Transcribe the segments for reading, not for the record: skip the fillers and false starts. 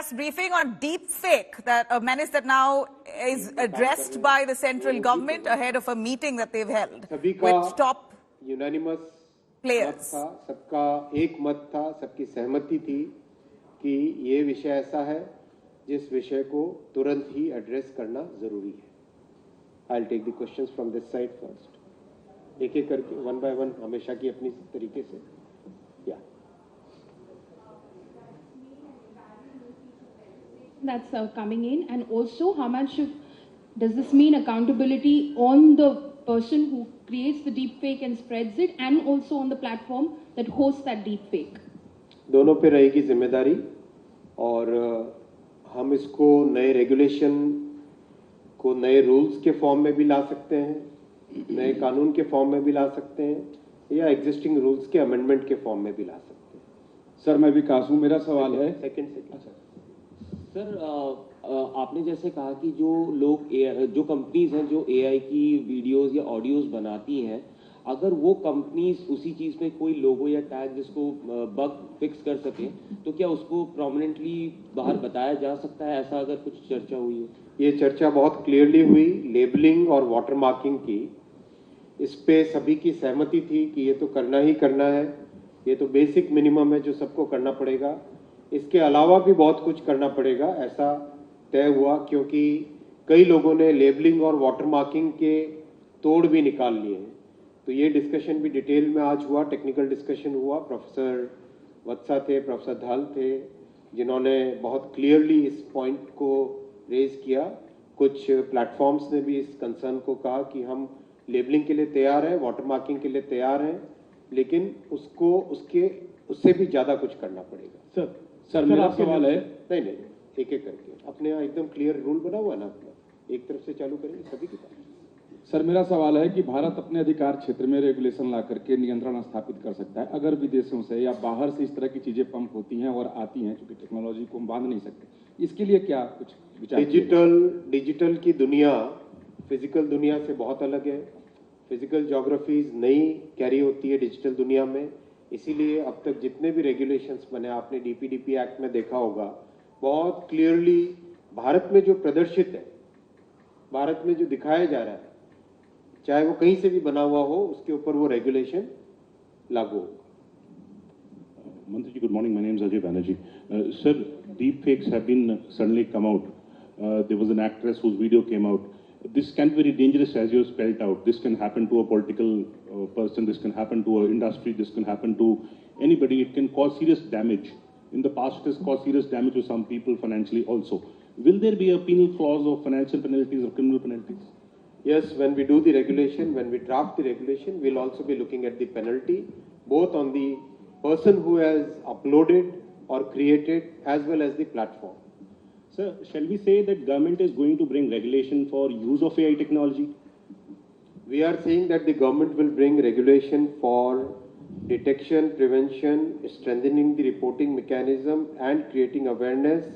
press briefing on deepfake, that a menace that now is addressed by the central government ahead of a meeting that they've held with top unanimous players. सबका एक मत था, सबकी सहमति थी कि ये विषय ऐसा है जिस विषय को तुरंत ही एड्रेस करना जरूरी है. I'll take the questions from this side first. एक एक करके one by one हमेशा की अपनी तरीके से. Yeah. That's coming in, and also how much does this mean accountability on the person who creates the deepfake and spreads it, and also on the platform that hosts that deepfake? दोनों पे रहेगी जिम्मेदारी, और हम इसको नए regulation को नए रूल्स के फॉर्म में भी ला सकते हैं, नए कानून के फॉर्म में भी ला सकते हैं, या एग्जिस्टिंग रूल्स के अमेंडमेंट के फॉर्म में भी ला सकते हैं. सर मैं विकास हूँ, मेरा सवाल है सर, आपने जैसे कहा कि जो कंपनीज हैं जो एआई की वीडियोस या ऑडियोज बनाती हैं, अगर वो कंपनीज उसी चीज में कोई लोगो या टैग जिसको बग फिक्स कर सके, तो क्या उसको प्रोमिनेंटली बाहर बताया जा सकता है? ऐसा अगर कुछ चर्चा हुई है? ये चर्चा बहुत क्लियरली हुई लेबलिंग और वाटर मार्किंग की. इस पे सभी की सहमति थी कि ये तो करना ही करना है, ये तो बेसिक मिनिमम है जो सबको करना पड़ेगा. इसके अलावा भी बहुत कुछ करना पड़ेगा, ऐसा तय हुआ, क्योंकि कई लोगों ने लेबलिंग और वाटर मार्किंग के तोड़ भी निकाल लिए हैं. तो ये डिस्कशन भी डिटेल में आज हुआ, टेक्निकल डिस्कशन हुआ. प्रोफेसर वत्सा थे, प्रोफेसर धाल थे, जिन्होंने बहुत क्लियरली इस पॉइंट को रेज किया. कुछ प्लेटफॉर्म्स ने भी इस कंसर्न को कहा कि हम लेबलिंग के लिए तैयार हैं, वाटर मार्किंग के लिए तैयार हैं, लेकिन उससे भी ज़्यादा कुछ करना पड़ेगा. सर मेरा सवाल है, नहीं एक एक करके अपने यहाँ एकदम क्लियर रूल बना हुआ है ना अपना, एक तरफ से चालू करेंगे सभी के पास. सर मेरा सवाल है कि भारत अपने अधिकार क्षेत्र में रेगुलेशन ला करके नियंत्रण स्थापित कर सकता है. अगर विदेशों से या बाहर से इस तरह की चीजें पंप होती हैं और आती हैं, क्योंकि टेक्नोलॉजी को हम बांध नहीं सकते, इसके लिए क्या कुछ विचार? डिजिटल की दुनिया फिजिकल दुनिया से बहुत अलग है. फिजिकल ज्योग्राफीज नई कैरी होती है डिजिटल दुनिया में. इसीलिए अब तक जितने भी रेगुलेशंस बने, आपने डीपीडीपी एक्ट में देखा होगा, बहुत क्लियरली भारत में जो प्रदर्शित है, भारत में जो दिखाया जा रहा है, चाहे वो कहीं से भी बना हुआ हो, उसके ऊपर वो रेगुलेशन लागू होगा. Mantri ji, good morning. My name is Ajay Banerjee. Sir, deepfakes have been suddenly come out. There was an actress whose video came out. This can be very dangerous, as you have spelled out. This can happen to a political person. This can happen to an industry. This can happen to anybody. It can cause serious damage. In the past, it has caused serious damage to some people financially also. Will there be a penal clause of financial penalties or criminal penalties? Yes, when we do the regulation, when we draft the regulation, we'll also be looking at the penalty, both on the person who has uploaded or created as well as the platform. Sir, shall we say that government is going to bring regulation for use of AI technology? We are saying that the government will bring regulation for detection, prevention, strengthening the reporting mechanism and creating awareness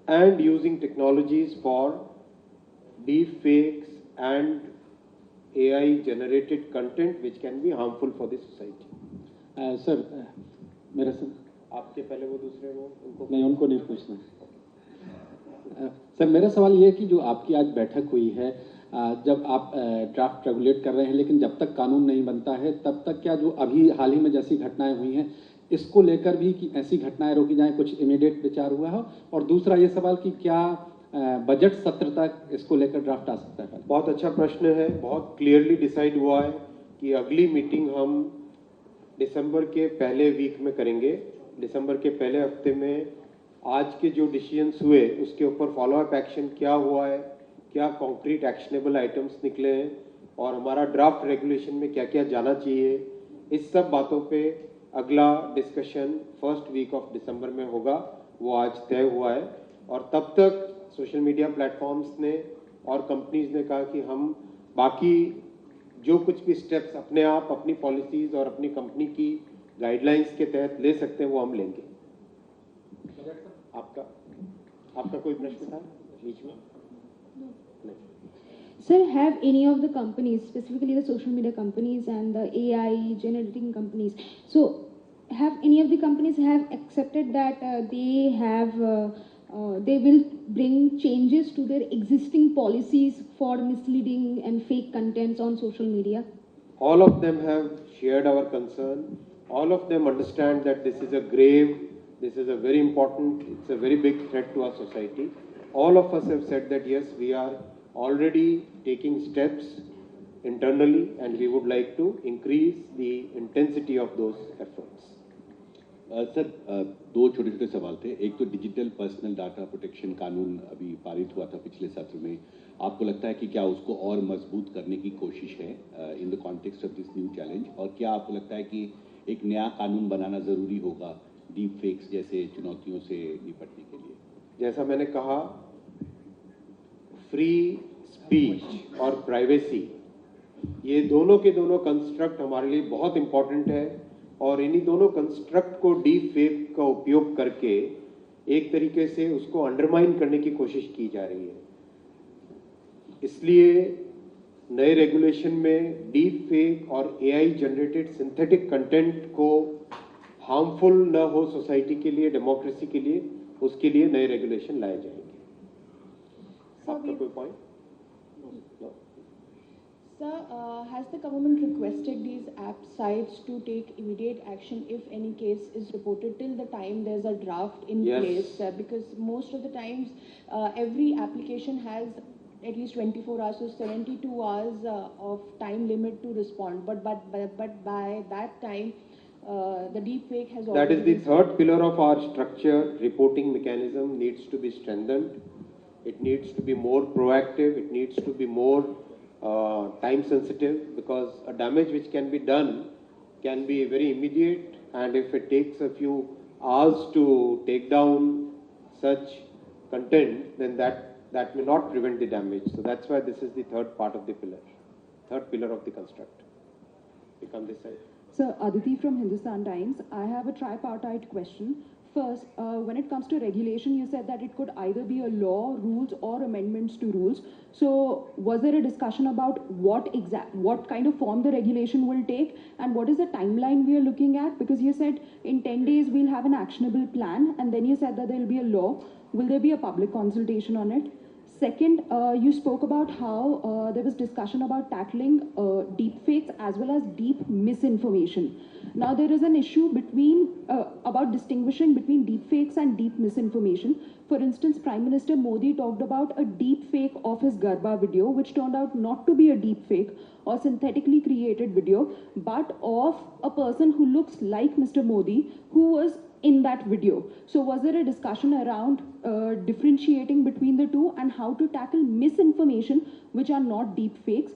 and using technologies for deepfakes and AI generated content which can be harmful for the society. Sir मेरा sir आपके पहले वो दूसरे वो उनको नहीं, उनको नहीं पूछना. सर मेरा सवाल ये है कि जो आपकी आज बैठक हुई है, जब आप ड्राफ्ट रेगुलेट कर रहे हैं, लेकिन जब तक कानून नहीं बनता है तब तक क्या जो अभी हाल ही में जैसी घटनाएं हुई हैं, इसको लेकर भी कि ऐसी घटनाएं रोकी जाएं, कुछ इमीडिएट विचार हुआ हो? और दूसरा ये सवाल कि क्या बजट सत्र तक इसको लेकर ड्राफ्ट आ सकता है? बहुत अच्छा प्रश्न है. बहुत क्लियरली डिसाइड हुआ है कि अगली मीटिंग हम दिसंबर के पहले वीक में करेंगे. दिसंबर के पहले हफ्ते में आज के जो डिसीजंस हुए उसके ऊपर फॉलोअप एक्शन क्या हुआ है, क्या कॉन्क्रीट एक्शनेबल आइटम्स निकले हैं और हमारा ड्राफ्ट रेगुलेशन में क्या क्या जाना चाहिए, इस सब बातों पे अगला डिस्कशन फर्स्ट वीक ऑफ दिसंबर में होगा. वो आज तय हुआ है. और तब तक सोशल मीडिया प्लेटफॉर्म्स ने और कंपनीज ने कहा कि हम बाकी जो कुछ भी स्टेप्स अपने आप अपनी पॉलिसीज और अपनी कंपनी की गाइडलाइंस के तहत ले सकते हैं वो हम लेंगे. आपका कोई प्रश्न था बीच में? Sir, have any of the companies, specifically the social media companies and the AI generating companies, so have any of the companies have accepted that they have they will bring changes to their existing policies for misleading and fake contents on social media? All of them have shared our concern. All of them understand that this is a grave, this is a very important, it's a very big threat to our society. All of us have said that yes, we are already taking steps internally and we would like to increase the intensity of those efforts. Sir दो छोटे छोटे सवाल थे. एक तो digital personal data protection कानून अभी पारित हुआ था पिछले सत्र में. आपको लगता है कि क्या उसको और मजबूत करने की कोशिश है in the context of this new challenge, और क्या आपको लगता है कि एक नया कानून बनाना जरूरी होगा डीप फेक्स जैसे चुनौतियों से निपटने के लिए? जैसा मैंने कहा, फ्री स्पीच और प्राइवेसी ये दोनों के दोनों कंस्ट्रक्ट हमारे लिए बहुत इंपॉर्टेंट है, और इन्हीं दोनों कंस्ट्रक्ट को डीप फेक का उपयोग करके एक तरीके से उसको अंडरमाइन करने की कोशिश की जा रही है. इसलिए नए रेगुलेशन में डीप फेक और एआई जनरेटेड सिंथेटिक कंटेंट को हार्मफुल न हो सोसाइटी के लिए, डेमोक्रेसी के लिए, उसके लिए नए रेगुलेशन लाए जाएंगे. आपका कोई point? Sir, has the government requested these app sites to take immediate action if any case is reported till the time there's a draft in place? Because most of the times every application has at least 24 hours, so 72 hours of time limit to respond. But by that time, the deepfake has already... That is the third pillar of our structure. Reporting mechanism needs to be strengthened. It needs to be more proactive. It needs to be more time sensitive, because a damage which can be done can be very immediate, and if it takes a few hours to take down such content, then that may not prevent the damage. So that's why this is the third part of the pillar, third pillar of the construct. We come this side. Sir, Aditi from Hindustan Times. I have a tripartite question. First, when it comes to regulation, you said that it could either be a law, rules, or amendments to rules. So, was there a discussion about what kind of form the regulation will take, and what is the timeline we are looking at? Because you said in 10 days we'll have an actionable plan, and then you said that there will be a law. Will there be a public consultation on it? Second, you spoke about how there was discussion about tackling deepfakes as well as deep misinformation. Now, there is an issue about distinguishing between deepfakes and deep misinformation. For instance, Prime Minister Modi talked about a deepfake of his Garba video, which turned out not to be a deepfake or synthetically created video, but of a person who looks like Mr. Modi, who was in that video. So was there a discussion around differentiating between the two and how to tackle misinformation which are not deep fakes?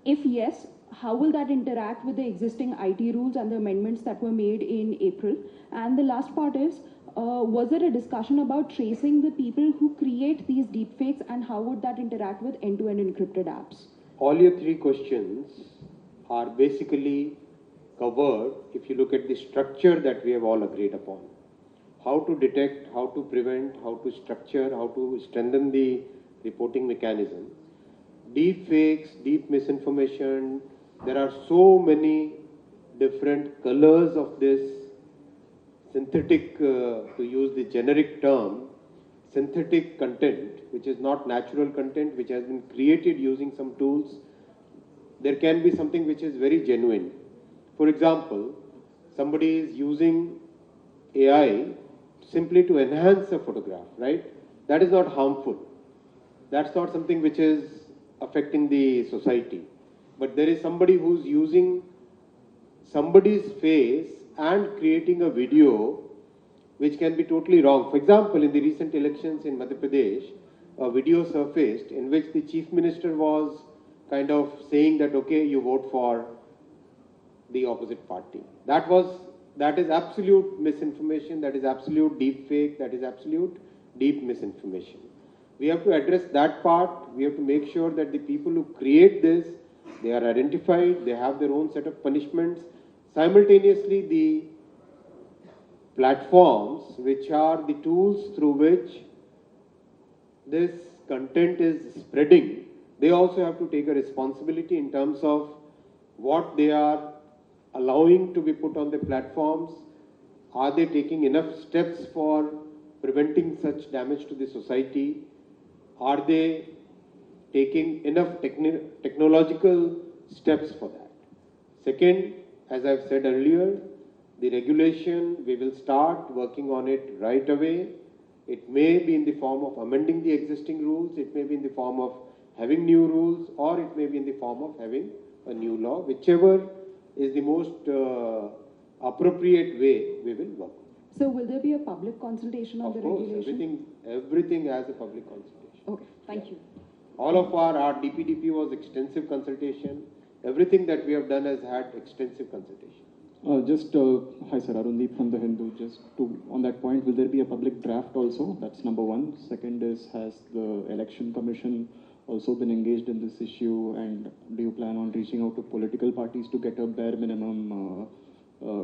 If yes, how will that interact with the existing IT rules and the amendments that were made in April? And the last part is, was there a discussion about tracing the people who create these deep fakes, and how would that interact with end-to-end encrypted apps? All your three questions are basically covered if you look at the structure that we have all agreed upon. How to detect, how to prevent, how to structure, how to strengthen the reporting mechanism. Deep fakes, deep misinformation, there are so many different colors of this synthetic, to use the generic term, synthetic content, which is not natural content, which has been created using some tools. There can be something which is very genuine. For example, somebody is using AI simply to enhance a photograph, right? That is not harmful. That's not something which is affecting the society. But there is somebody who's using somebody's face and creating a video which can be totally wrong. For example, in the recent elections in Madhya Pradesh, a video surfaced in which the chief minister was kind of saying that, okay, you vote for the opposite party. That is absolute misinformation, that is absolute deep fake, that is absolute deep misinformation. We have to address that part. We have to make sure that the people who create this, they are identified, they have their own set of punishments. Simultaneously, the platforms, which are the tools through which this content is spreading, they also have to take a responsibility in terms of what they are allowing to be put on the platforms. Are they taking enough steps for preventing such damage to the society? Are they taking enough technological steps for that? Second, as I've said earlier, the regulation, we will start working on it right away. It may be in the form of amending the existing rules, it may be in the form of having new rules, or it may be in the form of having a new law. Whichever is the most appropriate way, we will work. So will there be a public consultation on the regulation? Everything has a public consultation. Okay, thank you. All of our DPDP was extensive consultation. Everything that we have done has had extensive consultation. Hi sir, Arundeep from The Hindu. On that point, will there be a public draft also? That's number one. Second is, has the Election Commission also been engaged in this issue, and do you plan on reaching out to political parties to get a bare minimum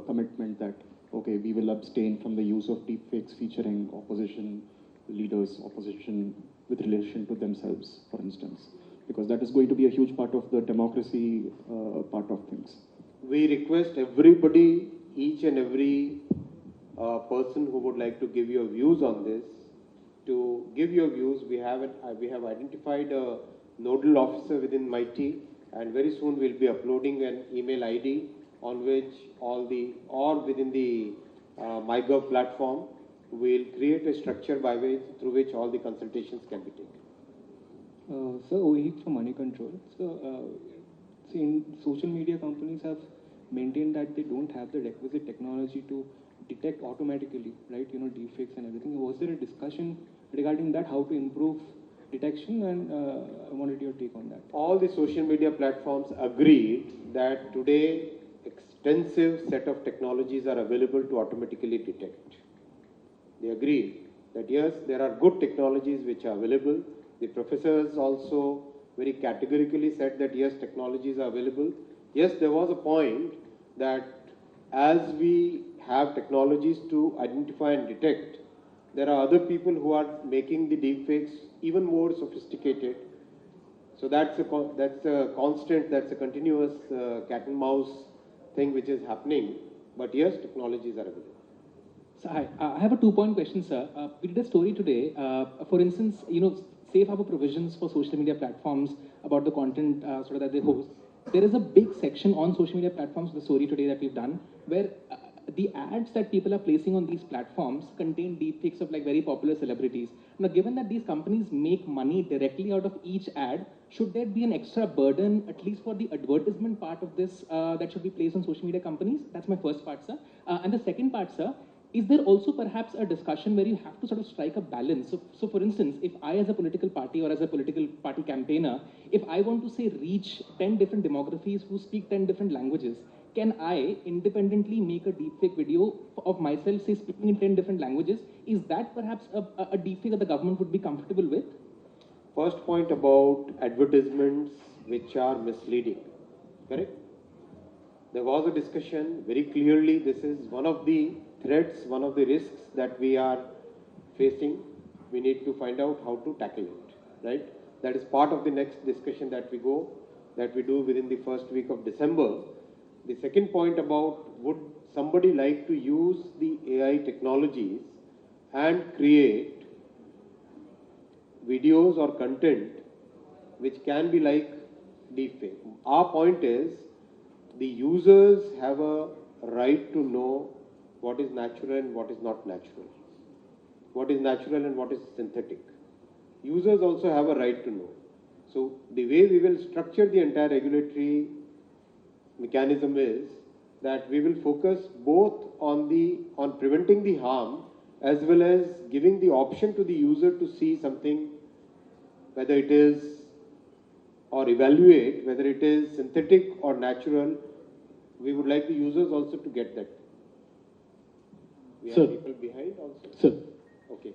commitment that, okay, we will abstain from the use of deepfakes featuring opposition leaders, opposition with relation to themselves, for instance? Because that is going to be a huge part of the democracy part of things. We request everybody, each and every person who would like to give your views on this, to give your views. We have identified a nodal officer within my team, and very soon we'll be uploading an email ID on which within the MyGov platform, we'll create a structure through which all the consultations can be taken. Sir, Ohik from Money Control. So, social media companies have maintained that they don't have the requisite technology to detect automatically, right? Deepfakes and everything. Was there a discussion regarding that, how to improve detection? And I wanted your take on that. All the social media platforms agreed that today extensive set of technologies are available to automatically detect. They agreed that yes, there are good technologies which are available. The professors also very categorically said that yes, technologies are available. Yes, there was a point that as we have technologies to identify and detect, there are other people who are making the deepfakes even more sophisticated. So that's a constant, that's a continuous cat and mouse thing which is happening. But yes, technologies are available. So I have a two-point question, sir. We did a story today. For instance, safe harbor provisions for social media platforms about the content that they host. There is a big section on social media platforms, the story today that we've done, where the ads that people are placing on these platforms contain deepfakes of very popular celebrities. Now, given that these companies make money directly out of each ad, should there be an extra burden, at least for the advertisement part of this, that should be placed on social media companies? That's my first part, sir. And the second part, sir, is there also perhaps a discussion where you have to sort of strike a balance? So for instance, if I as a political party or as a political party campaigner, if I want to say reach 10 different demographies who speak 10 different languages, can I independently make a deepfake video of myself, say speaking in 10 different languages? Is that perhaps a deepfake that the government would be comfortable with? First point about advertisements which are misleading, correct? There was a discussion very clearly. This is one of the threats, one of the risks that we are facing. We need to find out how to tackle it, right? That is part of the next discussion that we do within the first week of December. The second point about, would somebody like to use the AI technologies and create videos or content which can be like deepfake? Our point is, the users have a right to know what is natural and what is not natural, what is natural and what is synthetic. Users also have a right to know. So the way we will structure the entire regulatory mechanism is that we will focus both on preventing the harm as well as giving the option to the user to see something, whether it is, or evaluate whether it is synthetic or natural. We would like the users also to get that. We have people behind also. Sir, Okay.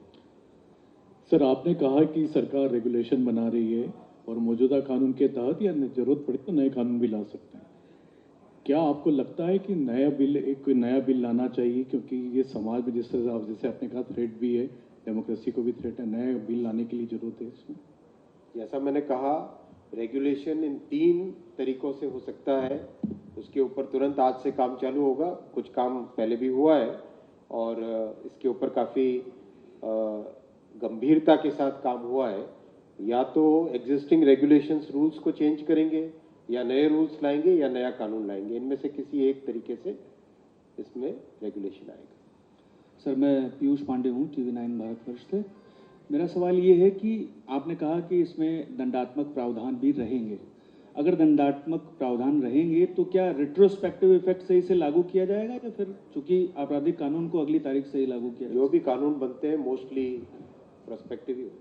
Sir आपने कहा कि सरकार regulation बना रही है और मौजूदा कानून के तहत या जरूरत पड़े तो नए कानून भी ला सकते हैं। क्या आपको लगता है कि कोई नया बिल लाना चाहिए, क्योंकि ये समाज में जिस तरह जैसे आपने कहा थ्रेट भी है, डेमोक्रेसी को भी थ्रेट है, नया बिल लाने के लिए जरूरत है इसमें? जैसा मैंने कहा, रेगुलेशन इन 3 तरीकों से हो सकता है। उसके ऊपर तुरंत आज से काम चालू होगा। कुछ काम पहले भी हुआ है और इसके ऊपर काफ़ी गंभीरता के साथ काम हुआ है, या तो एग्जिस्टिंग रेगुलेशंस रूल्स को चेंज करेंगे, या नए रूल्स लाएंगे, या नया कानून लाएंगे। इनमें से किसी एक तरीके से इसमें रेगुलेशन आएगा। सर, मैं पीयूष पांडे हूँ, TV9 भारतवर्ष से। मेरा सवाल ये है कि आपने कहा कि इसमें दंडात्मक प्रावधान भी रहेंगे। अगर दंडात्मक प्रावधान रहेंगे तो क्या रिट्रोस्पेक्टिव इफेक्ट से इसे लागू किया जाएगा, या फिर चूंकि आपराधिक कानून को अगली तारीख से ही लागू किया जाएगा? जो भी कानून बनते हैं मोस्टली प्रोस्पेक्टिव ही होते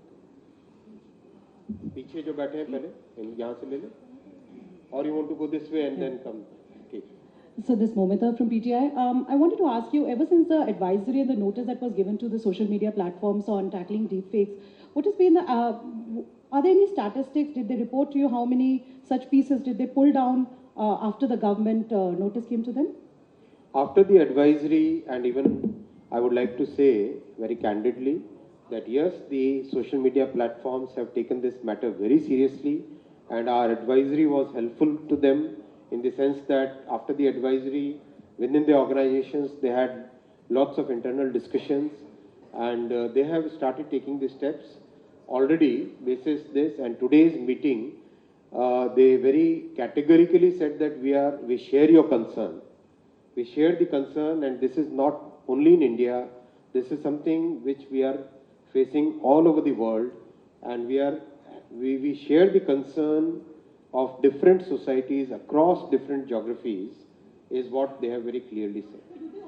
हैं। पीछे जो बैठे हैं पहले यहाँ से ले लें, और you want to go this way and then come. So this Momita from PTI, I wanted to ask you, ever since the advisory and the notice that was given to the social media platforms on tackling deepfakes, what has been the, are there any statistics? Did they report to you how many such pieces did they pull down after the government notice came to them? After the advisory, and even I would like to say very candidly that yes, the social media platforms have taken this matter very seriously, and our advisory was helpful to them, in the sense that after the advisory, within the organizations, they had lots of internal discussions, and they have started taking the steps already basis this. And today's meeting, they very categorically said that we share your concern. We share the concern, and this is not only in India. This is something which we are facing all over the world, and we share the concern of different societies across different geographies, is what they have very clearly said.